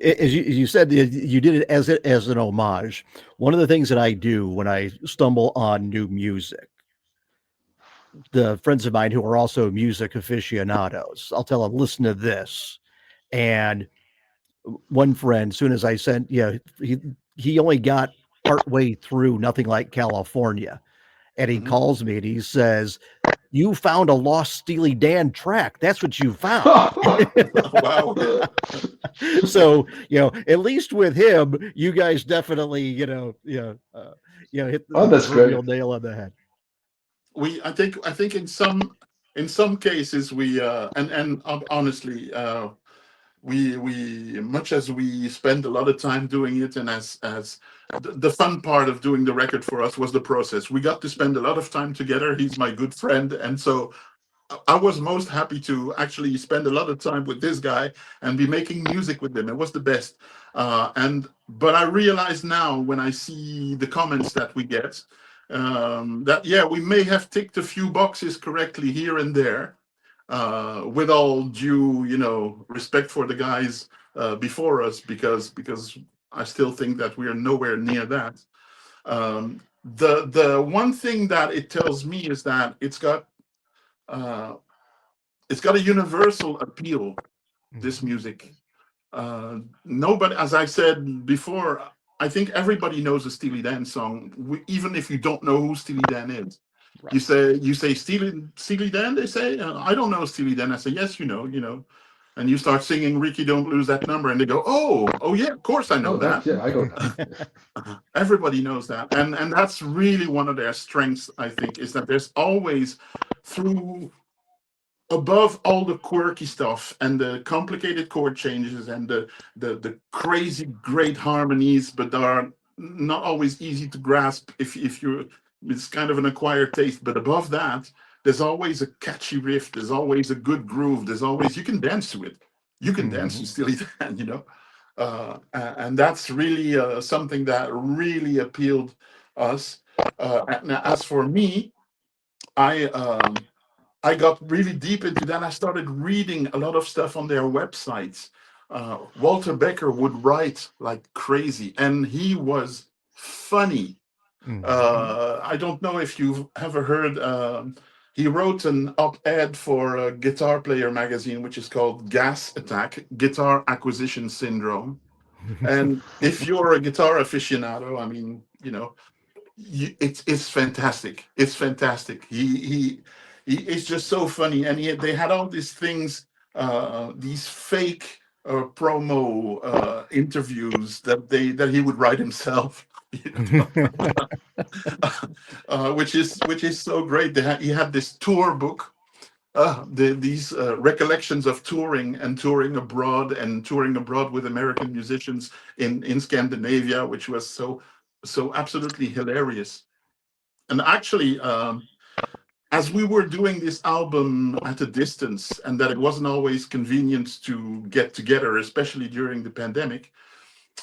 as you said, you did it as an homage. One of the things that I do when I stumble on new music, the friends of mine who are also music aficionados, I'll tell them, listen to this. And one friend, soon as I sent, he only got partway through Nothing Like California. And he calls me and he says, "You found a lost Steely Dan track. That's what you found." Wow. So, at least with him, you guys definitely, hit the real nail on the head. I think in some cases we and honestly we much as we spend a lot of time doing it, and as the fun part of doing the record for us was the process. We got to spend a lot of time together. He's my good friend, and so I was most happy to actually spend a lot of time with this guy and be making music with him. It was the best. But I realize now when I see the comments that we get, that we may have ticked a few boxes correctly here and there, with all due, respect for the guys before us, because I still think that we are nowhere near that. The one thing that it tells me is that it's got a universal appeal, this music. Nobody, as I said before, I think everybody knows a Steely Dan song, even if you don't know who Steely Dan is. Right. You say Steely Dan, they say, I don't know Steely Dan. I say, yes, you know. And you start singing Ricky Don't Lose That Number, and they go, oh yeah, of course I know that. Yeah, I know that. Everybody knows that. And that's really one of their strengths, I think, is that there's always, above all the quirky stuff and the complicated chord changes and the crazy great harmonies, but they are not always easy to grasp if you're, it's kind of an acquired taste. But above that, there's always a catchy riff, there's always a good groove, there's always, you can dance to it. You can dance to Steely Dan, and that's really something that really appealed us. Now, as for me, I got really deep into that. I started reading a lot of stuff on their websites. Walter Becker would write like crazy, and he was funny. I don't know if you've ever heard, he wrote an op-ed for Guitar Player magazine, which is called Gas Attack, Guitar Acquisition Syndrome. And if you're a guitar aficionado, I mean, it's fantastic. It's fantastic. He is just so funny, and they had all these things, these fake promo interviews that he would write himself, which is so great. He had this tour book, these recollections of touring abroad with American musicians in Scandinavia, which was so absolutely hilarious. And actually, as we were doing this album at a distance, and that it wasn't always convenient to get together, especially during the pandemic,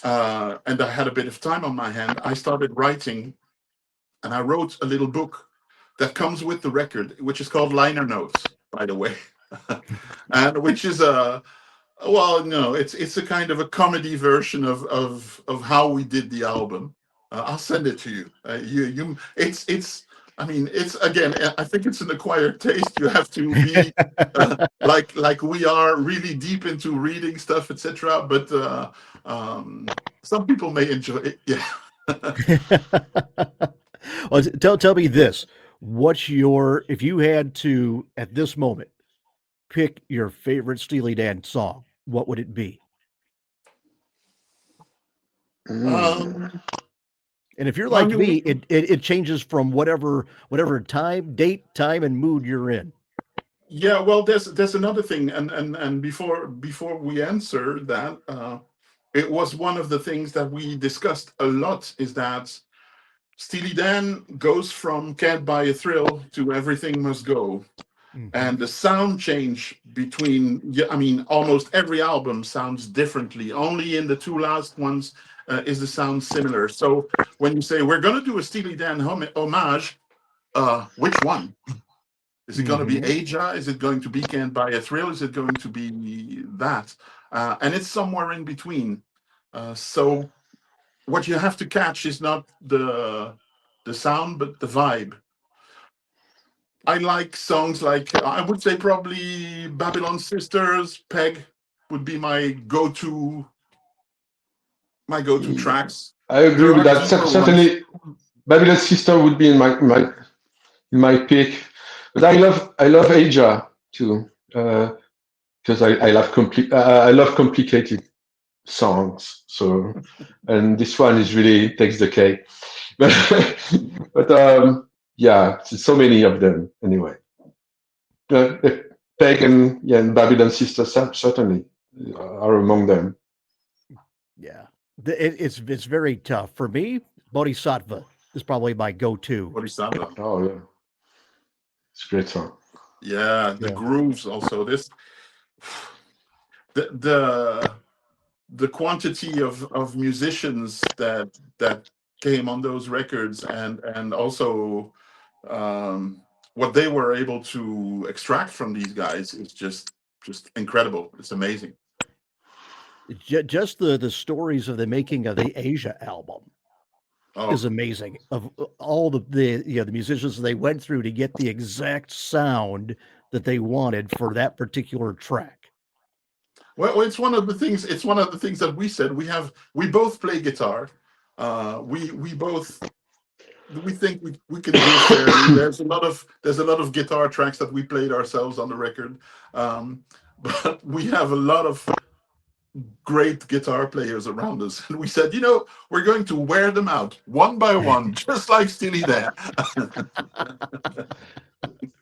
and I had a bit of time on my hand, I started writing, and I wrote a little book that comes with the record, which is called Liner Notes, by the way, and which is it's a kind of a comedy version of how we did the album. I'll send it to you. I mean, it's, again, I think it's an acquired taste. You have to be like we are, really deep into reading stuff, etc. But some people may enjoy it. Yeah. Well, tell me this: if you had to at this moment pick your favorite Steely Dan song, what would it be? And if you're like me, it changes from whatever time, and mood you're in. Yeah, well, there's another thing, and before we answer that, it was one of the things that we discussed a lot, is that Steely Dan goes from Can't Buy a Thrill to Everything Must Go. And the sound change between, yeah, I mean, almost every album sounds differently. Only in the two last ones is the sound similar. So when you say we're going to do a Steely Dan homage, which one? Is it going to be Aja? Is it going to be Can't Buy a Thrill? Is it going to be that? And it's somewhere in between. So what you have to catch is not the sound, but the vibe. I like songs like, I would say probably Babylon Sisters, Peg would be my go-to tracks. I agree There with are that. deeper ones. Certainly, Babylon Sister would be in my pick. But I love Aja too, because I love complicated songs. So, and this one is really takes the cake. But yeah, so many of them anyway. The Peg and Babylon Sisters certainly are among them. Yeah, it's very tough for me. Bodhisattva is probably my go-to. Bodhisattva. Oh yeah, it's a great song. Yeah, the Yeah. grooves also. The quantity of musicians that came on those records, and also what they were able to extract from these guys is just incredible. It's amazing. Just the stories of the making of the Asia album Oh, is amazing. Of all the the musicians they went through to get the exact sound that they wanted for that particular track. well, it's one of the things. It's one of the things that we said. We both play guitar. We both, we think we can do it fairly. There's a lot of guitar tracks that we played ourselves on the record, but we have a lot of great guitar players around us, and we said, we're going to wear them out one by one, just like Steely Dan.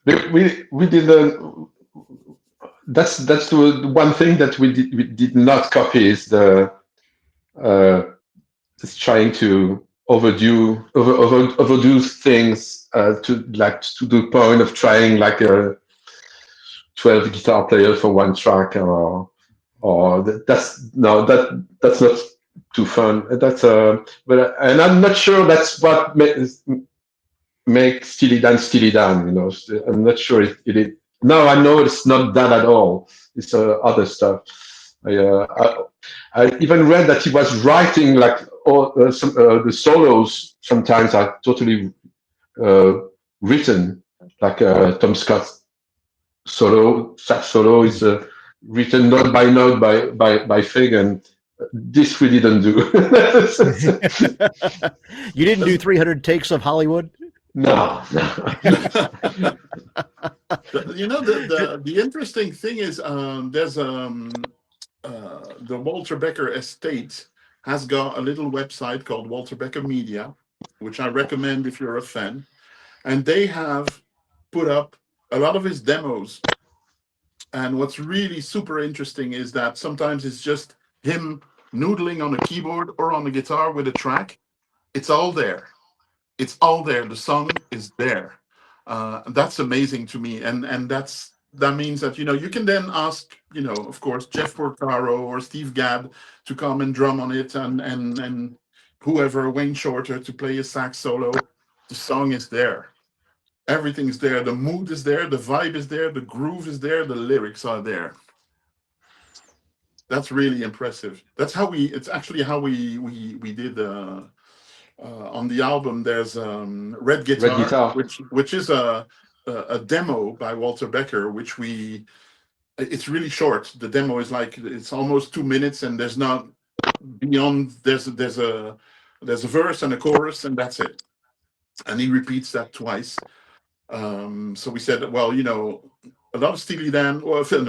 We didn't. That's the one thing that we did not copy is the is trying to overdo things to the point of trying like a 12 guitar player for one track, or that's that's not too fun. That's but and I'm not sure that's what makes Steely Dan Steely Dan. I'm not sure it is. No, I know it's not that at all. It's other stuff. I even read that he was writing like all the solos sometimes are totally written, like Tom Scott's sax solo is written note by note by Fagan. This we didn't do. You didn't do 300 takes of Hollywood? No. The interesting thing is, there's the Walter Becker estate has got a little website called Walter Becker Media, which I recommend if you're a fan, and they have put up a lot of his demos. And what's really super interesting is that sometimes it's just him noodling on a keyboard or on a guitar with a track. It's all there. It's all there. The song is there. That's amazing to me, and that means that you can then ask of course Jeff Porcaro or Steve Gadd to come and drum on it, and whoever, Wayne Shorter, to play a sax solo. The song is there. Everything's there. The mood is there. The vibe is there. The groove is there. The lyrics are there. That's really impressive. It's actually how we did. On the album, there's Red Guitar, which is a demo by Walter Becker, which it's really short. The demo is like, it's almost 2 minutes, and there's not beyond. There's a verse and a chorus, and that's it. And he repeats that twice. So we said, well, a lot of Steely Dan,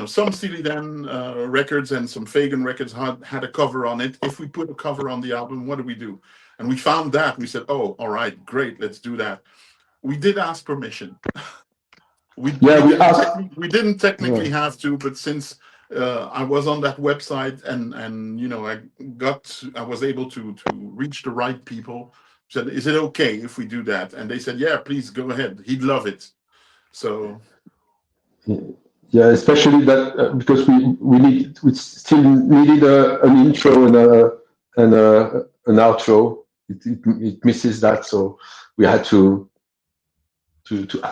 some Steely Dan records and some Fagan records had a cover on it. If we put a cover on the album, what do we do? And we found that. We said, oh, all right, great, let's do that. We did ask permission. We didn't technically have to, but since I was on that website and I was able to reach the right people. Said, is it okay if we do that? And they said, yeah, please go ahead. He'd love it. So Yeah, especially that because we still needed an intro and an outro. It misses that, so we had to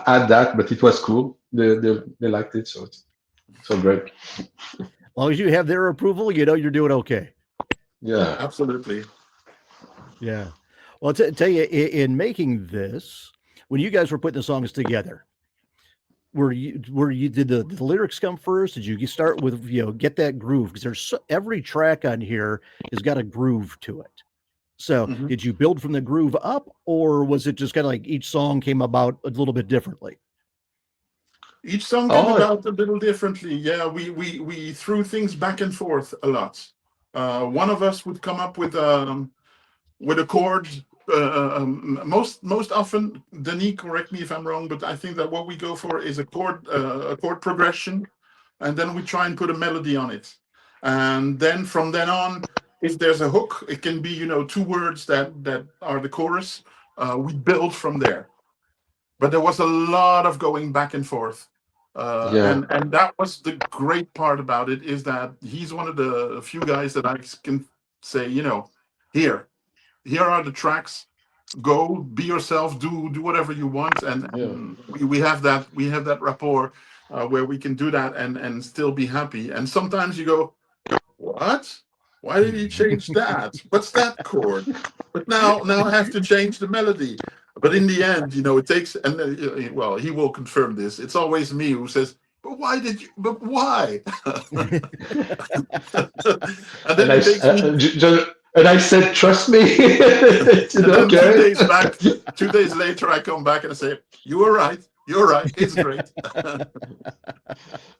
add that, but it was cool. They liked it, so it's so great. As long as you have their approval, you're doing okay. Yeah, absolutely. Yeah. Well, tell you, in making this, when you guys were putting the songs together, did the lyrics come first? Did you start with get that groove? Because every track on here has got a groove to it. So did you build from the groove up, or was it just kind of like each song came about a little bit differently? Each song came about a little differently. Yeah, we threw things back and forth a lot. One of us would come up with a chord. Most often, Denis, correct me if I'm wrong, but I think that what we go for is a chord progression, and then we try and put a melody on it. And then from then on, if there's a hook, it can be 2 words that are the chorus. We build from there. But there was a lot of going back and forth. And that was the great part about it, is that he's one of the few guys that I can say, here are the tracks, go be yourself, do whatever you want, and we have that rapport where we can do that and still be happy. And sometimes you go, what, why did he change that, what's that chord, but now I have to change the melody. But in the end, it takes, and well, he will confirm this, it's always me who says, but why? And then it takes me and I said, trust me. And then 2 days later, I come back and I say, you were right. You're right. It's great.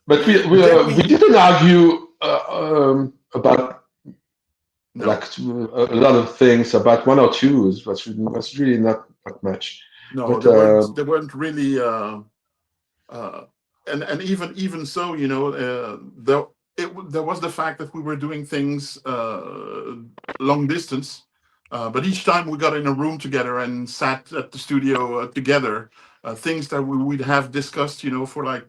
But we didn't argue about a lot of things. About 1 or 2 was really not much. No, but, they weren't really. And even so, there was the fact that we were doing things long distance, but each time we got in a room together and sat at the studio together, things that we would have discussed, for like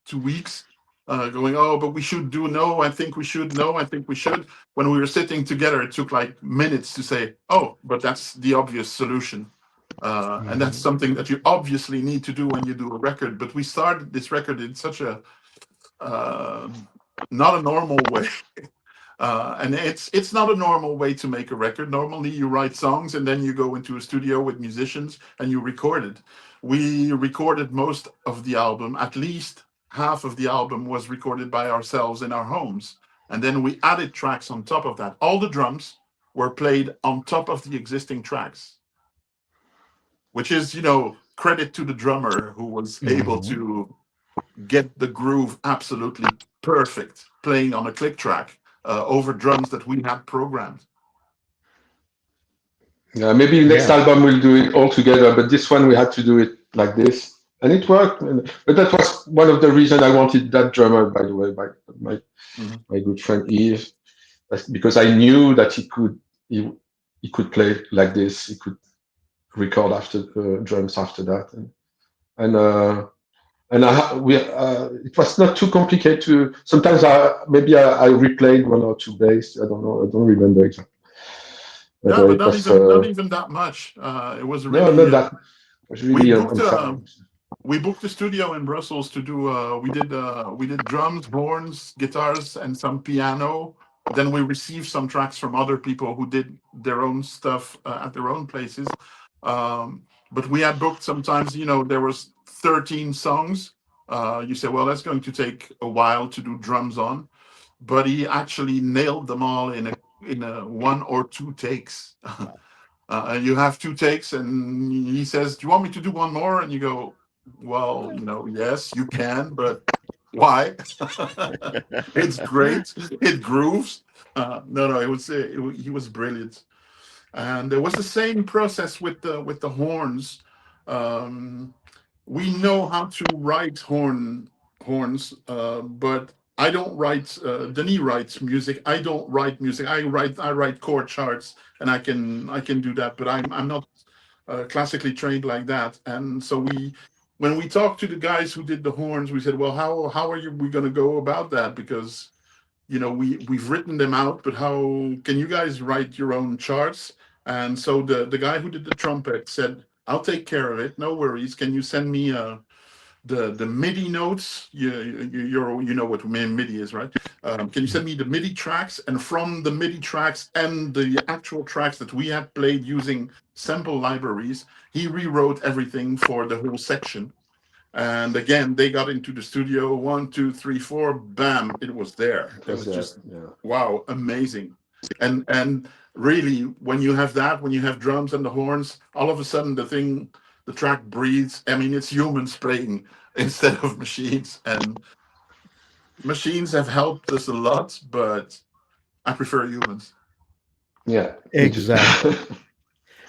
2 weeks, going, oh, but we should do, no, I think we should, no, I think we should. When we were sitting together, it took like minutes to say, oh, but that's the obvious solution. And that's something that you obviously need to do when you do a record. But we started this record in such a not a normal way. And it's not a normal way to make a record. Normally you write songs and then you go into a studio with musicians and you record it. We recorded most of the album, at least half of the album was recorded by ourselves in our homes. And then we added tracks on top of that. All the drums were played on top of the existing tracks, which is, credit to the drummer who was able to get the groove absolutely perfect, playing on a click track over drums that we had programmed. Yeah, maybe next album we'll do it all together, but this one we had to do it like this, and it worked. But that was one of the reasons I wanted that drummer, by the way, by my good friend Yves, because I knew that he could play like this. He could record after drums after that, it was not too complicated to. Sometimes I replayed 1 or 2 bass. I don't know. I don't remember exactly. Yeah, but not even that much. It was really. No, not that. It was really we booked a studio in Brussels to do. We did drums, horns, guitars, and some piano. Then we received some tracks from other people who did their own stuff at their own places. But we had booked sometimes, there was 13 songs. You say, well, that's going to take a while to do drums on. But he actually nailed them all in a 1 or 2 takes. You have 2 takes and he says, do you want me to do one more? And you go, well, yes, you can, but why? It's great. It grooves. No, he was brilliant. And there was the same process with the horns. we know how to write horns, but I don't write. Denis writes music. I don't write music. I write chord charts, and I can do that. But I'm not classically trained like that. And so when we talked to the guys who did the horns, we said, well, how are we going to go about that? Because we've written them out, but how can you guys write your own charts? And so the guy who did the trumpet said, I'll take care of it, no worries. Can you send me the MIDI notes? You know what MIDI is, right? Can you send me the MIDI tracks? And from the MIDI tracks and the actual tracks that we had played using sample libraries, he rewrote everything for the whole section. And again, they got into the studio, 1, 2, 3, 4, bam, it was there. It was just, wow, amazing. And really, when you have that, when you have drums and the horns, all of a sudden the track breathes. I mean, it's humans playing instead of machines. And machines have helped us a lot, but I prefer humans. Yeah, Exactly.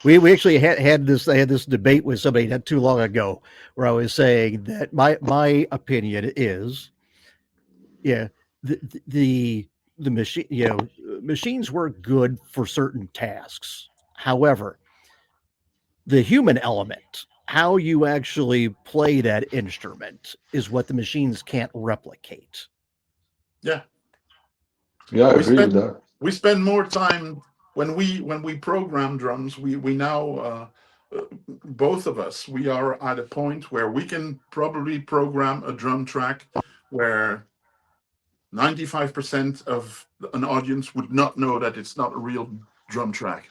We actually had this debate with somebody not too long ago where I was saying that my opinion is, yeah, the machine, machines work good for certain tasks. However, the human element, how you actually play that instrument, is what the machines can't replicate. Yeah. yeah, I We agree with spend that. we spend more time when we program drums. We now both of us, we are at a point where we can probably program a drum track where 95% of an audience would not know that it's not a real drum track.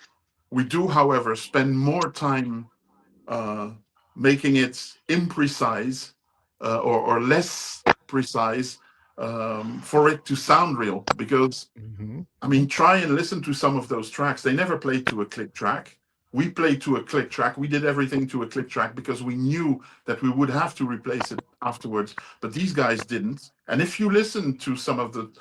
We do, however, spend more time uh, making it imprecise or less precise for it to sound real. Because, I mean, try and listen to some of those tracks. They never played to a click track. We played to a click track. We did everything to a click track because we knew that we would have to replace it afterwards. But these guys didn't. And if you listen to some of the,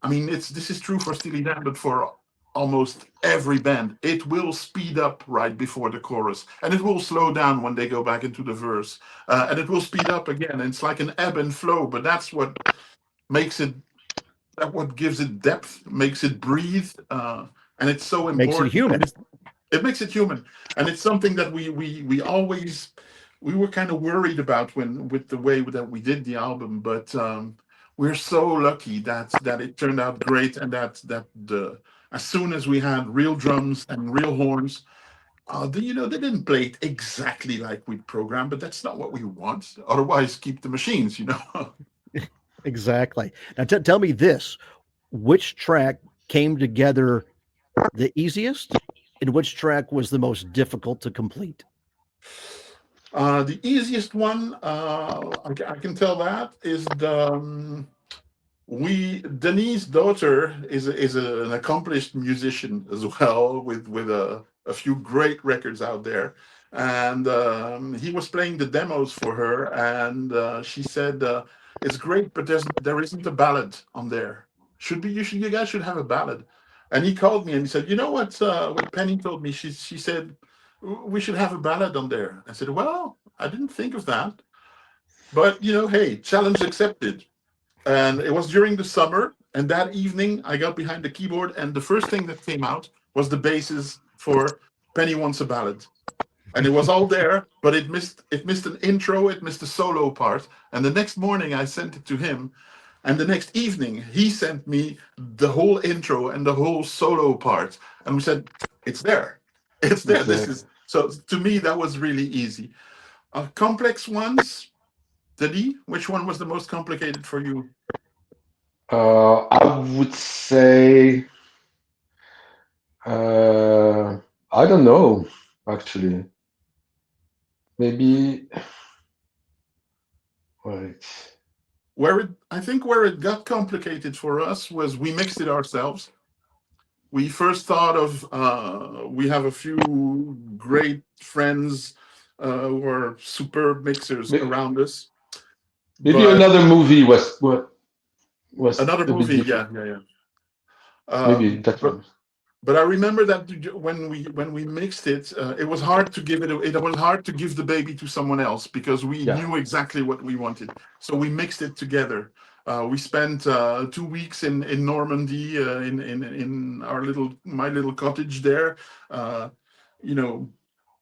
I mean, this is true for Steely Dan, but for almost every band, it will speed up right before the chorus, and it will slow down when they go back into the verse, and it will speed up again. It's like an ebb and flow, but that's what makes it. That what gives it depth, makes it breathe, and it's so Makes it important. human. And it makes it human, and it's something that we always we were kind of worried about when with the way that we did the album, but we're so lucky that it turned out great, and that the as soon as we had real drums and real horns, they didn't play it exactly like we programmed, but that's not what we want. Otherwise, keep the machines. Exactly. Now, tell me this: which track came together the easiest, and which track was the most difficult to complete? The easiest one, I can tell that is the Denis' daughter is an accomplished musician as well, with a few great records out there, and he was playing the demos for her, and she said it's great, but there isn't a ballad on there. You guys should have a ballad. And he called me and he said, you know what Penny told me? She said we should have a ballad on there. I said, well, I didn't think of that, but hey, challenge accepted. And it was during the summer, and that evening I got behind the keyboard, and the first thing that came out was the basis for Penny Wants a Ballad. And it was all there, but it missed an intro, it missed a solo part. And the next morning I sent it to him, and the next evening he sent me the whole intro and the whole solo part. And we said, it's there. It's there. This Exactly. is so to me that was really easy. Complex ones, Didi, which one was the most complicated for you? I would say, I don't know, actually. Maybe, wait. Where it got complicated for us was we mixed it ourselves. We first thought of we have a few great friends who are superb mixers May- around us, Maybe but another movie was another a bit movie, different. yeah. Maybe that But one. but I remember that when we mixed it, it was hard to give it. It was hard to give the baby to someone else because we Yeah. knew exactly what we wanted. So we mixed it together. We spent 2 weeks in Normandy, in my little cottage there. You know,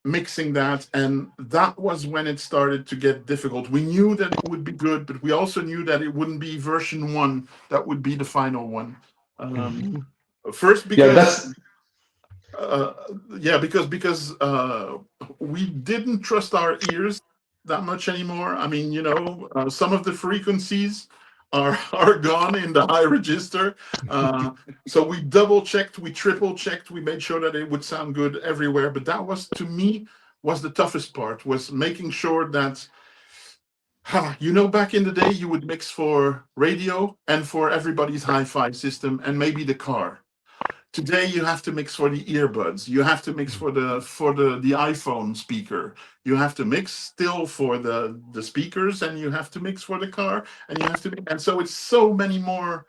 mixing that, and that was when it started to get difficult. We knew that it would be good, but we also knew that it wouldn't be version one that would be the final one. First Yeah, because uh, because we didn't trust our ears that much anymore. I mean, some of the frequencies are gone in the high register. So we double checked, we triple checked, we made sure that it would sound good everywhere. But that was, to me, was the toughest part, was making sure that, back in the day, you would mix for radio and for everybody's hi-fi system and maybe the car. Today you have to mix for the earbuds. You have to mix for the iPhone speaker. You have to mix still for the speakers, and you have to mix for the car, and so it's so many more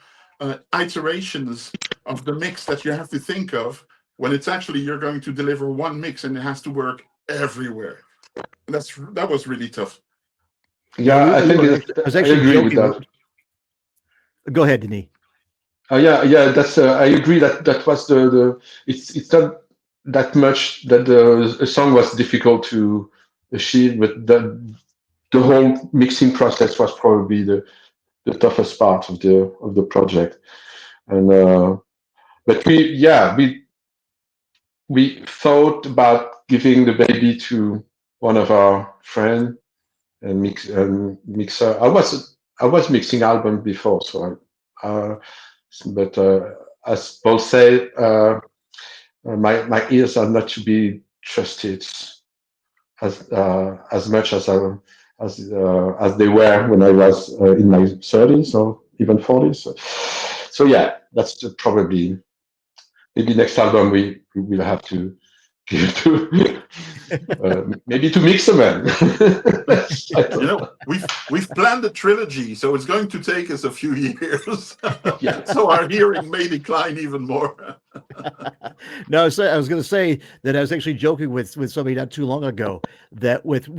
iterations of the mix that you have to think of when it's actually you're going to deliver one mix and it has to work everywhere. That was really tough. Yeah, I think I was I actually agree with joking. that. Go ahead, Denis. Yeah. That's I agree that was the it's not that much that the song was difficult to achieve, but the whole mixing process was probably the toughest part of the project. And but we thought about giving the baby to one of our friends and mixer. I was mixing album before, so but as Paul said, my ears are not to be trusted as much as they were when I was in my 30s or even 40s. So yeah, that's probably maybe next album we will have to give to maybe to mix them in. We've planned a trilogy, so it's going to take us a few years. Yeah. So our hearing may decline even more. No, so I was going to say that I was actually joking with somebody not too long ago that with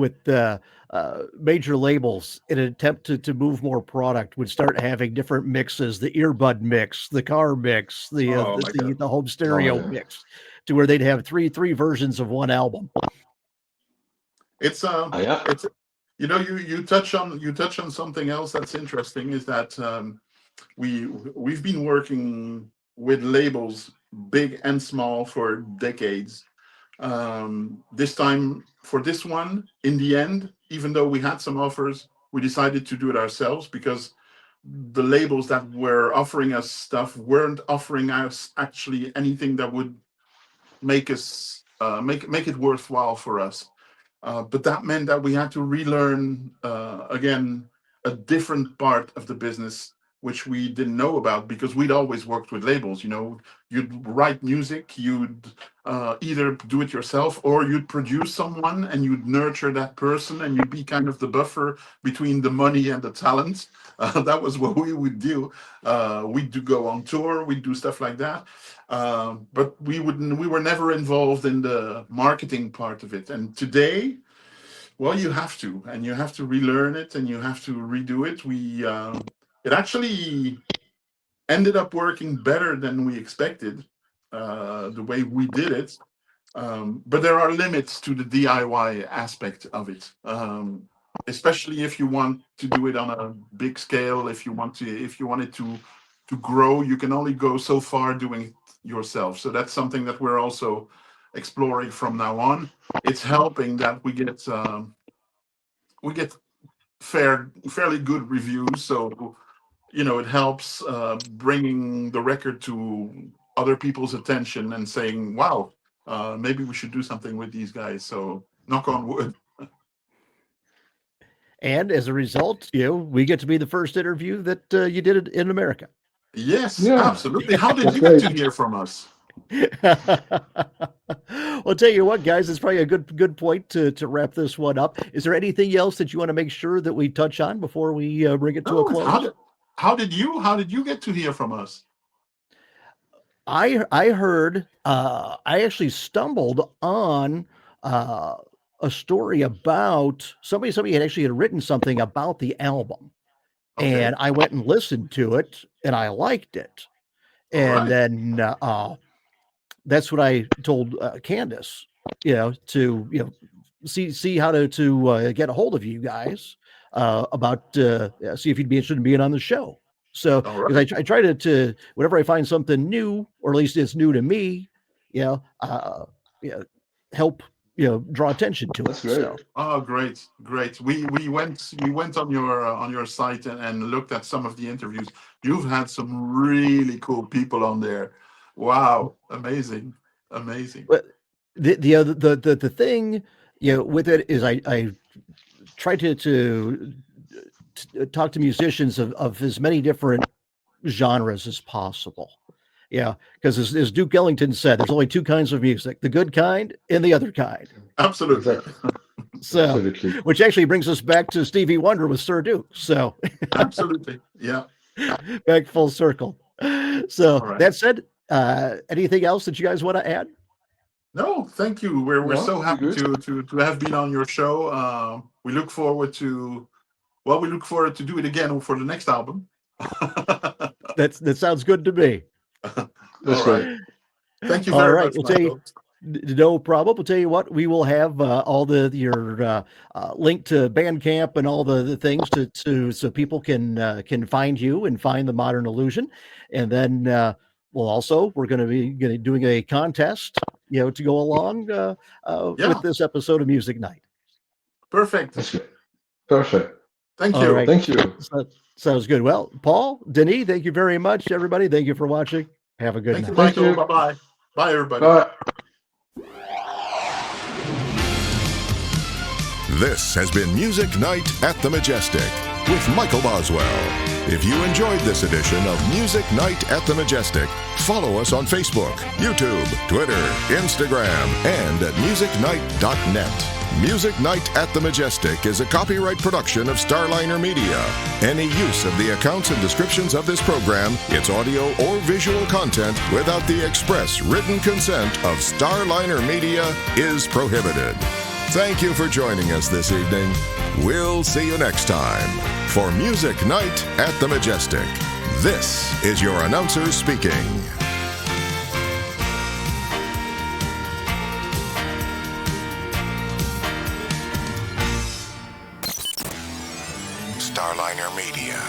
major labels, in an attempt to move more product, would start having different mixes: the earbud mix, the car mix, the home stereo mix, to where they'd have three versions of one album. It's you touch on something else that's interesting, is that we've been working with labels, big and small, for decades. This time, for this one, in the end, even though we had some offers, we decided to do it ourselves, because the labels that were offering us stuff weren't offering us actually anything that would make us make it worthwhile for us. But that meant that we had to relearn again a different part of the business, which we didn't know about, because we'd always worked with labels. You'd write music, you'd either do it yourself, or you'd produce someone and you'd nurture that person, and you'd be kind of the buffer between the money and the talent. That was what we would do. We'd go on tour, we'd do stuff like that. But we were never involved in the marketing part of it. And today, well, you have to relearn it, and you have to redo it. It actually ended up working better than we expected, the way we did it. But there are limits to the DIY aspect of it, especially if you want to do it on a big scale. If you want it to grow, you can only go so far doing it yourself. So that's something that we're also exploring from now on. It's helping that we get fairly good reviews, so it helps bringing the record to other people's attention and saying, wow, maybe we should do something with these guys. So knock on wood. And as a result, we get to be the first interview that you did in America. Yes, absolutely. How did you get to hear from us? Well, I'll tell you what, guys, it's probably a good point to wrap this one up. Is there anything else that you want to make sure that we touch on before we bring it to a close? How did you get to hear from us? I heard I actually stumbled on a story about somebody had actually had written something about the album, Okay. and I went and listened to it, and I liked it. All And right. then that's what I told Candace, to see how to get a hold of you guys about see if you'd be interested in being on the show. So All because right. I try to whenever I find something new, or at least it's new to me, you know, uh, you know, help draw attention to it. That's great. So Oh, great, great. We went on your site and looked at some of the interviews. You've had some really cool people on there. Wow, amazing, amazing. but the thing with it is I try to talk to musicians of as many different genres as possible. Yeah, because as Duke Ellington said, there's only two kinds of music: the good kind and the other kind. Absolutely, Exactly. So, Absolutely. which actually brings us back to Stevie Wonder with Sir Duke. So, absolutely. Yeah. back full circle. So, All right. that said, anything else that you guys want to add? No, thank you. We're No, so you're happy good. to have been on your show. We look forward to we look forward to do it again for the next album. That sounds good to me. That's All right. great. Thank you All very right, much, we'll tell you. Michael. No problem. We'll tell you what. We will have all your link to Bandcamp and all the things to so people can find you and find the Modern Illusion, and then we're going to be doing a contest, to go along with Yeah, this episode of Music Night. perfect. That's great. Perfect. Thank All you. right, Thank you. so, sounds good. Well, Paul, Denis, thank you very much, everybody. Thank you for watching. Have a good Thank you, night. Thank Michael. you. Bye bye. Bye, everybody. Bye. This has been Music Night at the Majestic with Michael Boswell. If you enjoyed this edition of Music Night at the Majestic, follow us on Facebook, YouTube, Twitter, Instagram, and at musicnight.net. Music Night at the Majestic is a copyright production of Starliner Media. Any use of the accounts and descriptions of this program, its audio or visual content, without the express written consent of Starliner Media is prohibited. Thank you for joining us this evening. We'll see you next time for Music Night at the Majestic. This is your announcer speaking. Starliner Media.